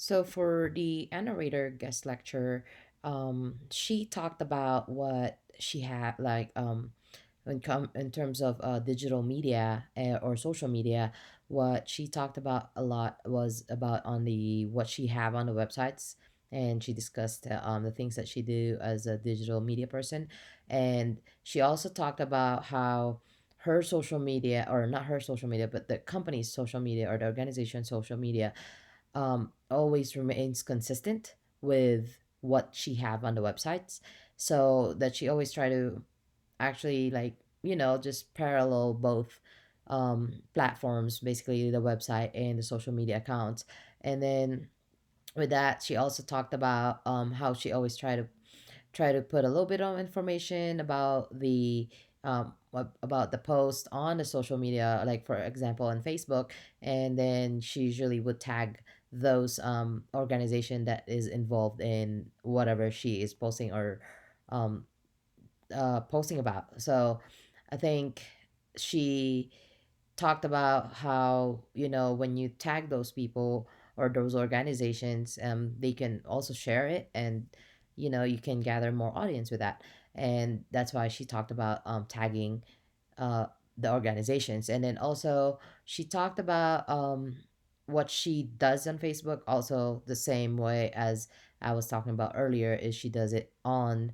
So for the Rader guest lecture, she talked about what she had like in terms of digital media or social media. What she talked about a lot was about on the what she have on the websites, and she discussed the things that she do as a digital media person, and she also talked about how her social media, or not her social media, but the company's social media or the organization's social media always remains consistent with what she have on the websites, so that she always try to actually like just parallel both platforms, basically the website and the social media accounts. And then with that, she also talked about how she always try to put a little bit of information about the about the post on the social media, like for example on Facebook, and then she usually would tag those organization that is involved in whatever she is posting or um, posting about. So I think she talked about how when you tag those people or those organizations, they can also share it, and you can gather more audience with that. And that's why she talked about tagging uh, the organizations. And then also she talked about what she does on Facebook, also the same way as I was talking about earlier, is she does it on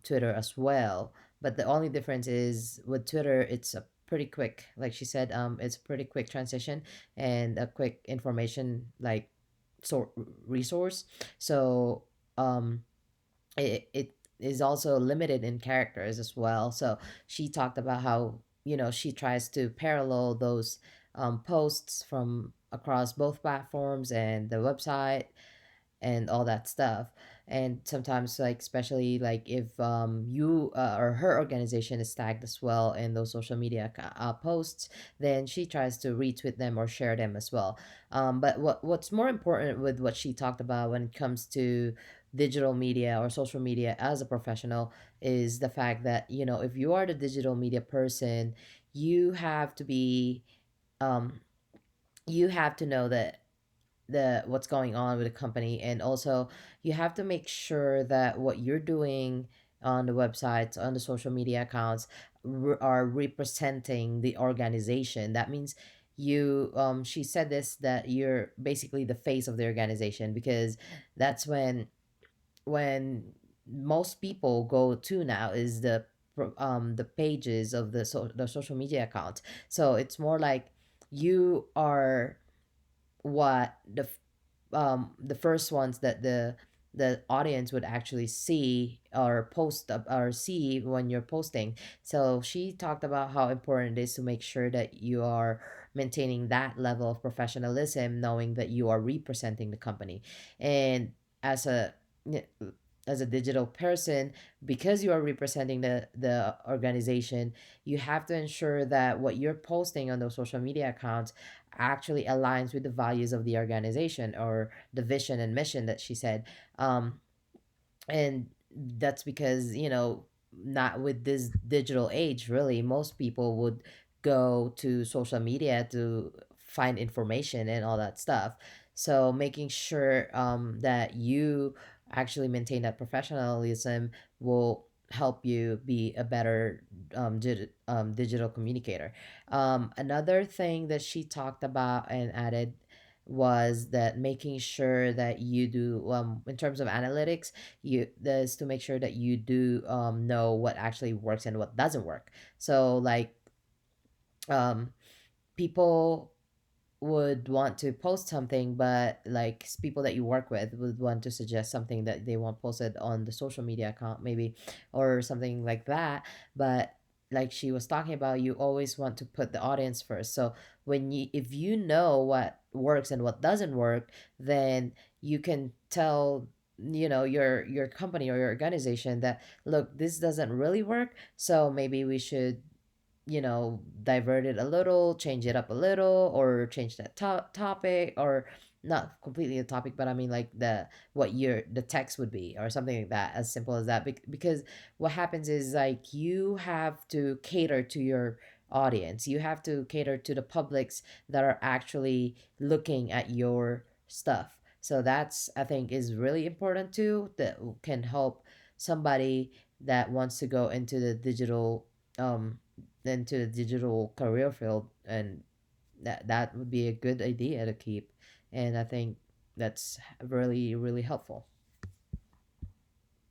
Twitter as well. But the only difference is with Twitter, it's a pretty quick, like she said, it's a pretty quick transition and a quick information like sort resource. So um it is also limited in characters as well. So she talked about how she tries to parallel those posts from across both platforms and the website and all that stuff. And sometimes, like especially like if you or her organization is tagged as well in those social media posts, then she tries to retweet them or share them as well. But what's more important with what she talked about when it comes to digital media or social media as a professional is the fact that if you are the digital media person, you have to be um, you have to know that the what's going on with the company, and also you have to make sure that what you're doing on the websites, on the social media accounts, are representing the organization. That means she said this, that you're basically the face of the organization, because that's when most people go to now is the pages of the social media account. So it's more like you are what the first ones that the audience would actually see or post or see when you're posting. So she talked about how important it is to make sure that you are maintaining that level of professionalism, knowing that you are representing the company. And as a as a digital person, because you are representing the organization, you have to ensure that what you're posting on those social media accounts actually aligns with the values of the organization or the vision and mission that she said. Um, and that's because not with this digital age, really most people would go to social media to find information and all that stuff. So making sure that you actually maintain that professionalism will help you be a better digital communicator. Another thing that she talked about and added was that making sure that you do in terms of analytics, you is to make sure that you do know what actually works and what doesn't work. So like um, people would want to post something, but like people that you work with would want to suggest something that they want posted on the social media account maybe, or something like that. But like she was talking about, you always want to put the audience first. So when you if you know what works and what doesn't work, then you can tell your company or your organization that, look, this doesn't really work, so maybe we should divert it a little, change it up a little, or change that topic, or not completely the topic, but I mean like the text would be, or something like that, as simple as that. Because what happens is like you have to cater to your audience. You have to cater to the publics that are actually looking at your stuff. So that's, I think, is really important too, that can help somebody that wants to go um into the digital career field, and that would be a good idea to keep. And I think that's really really helpful.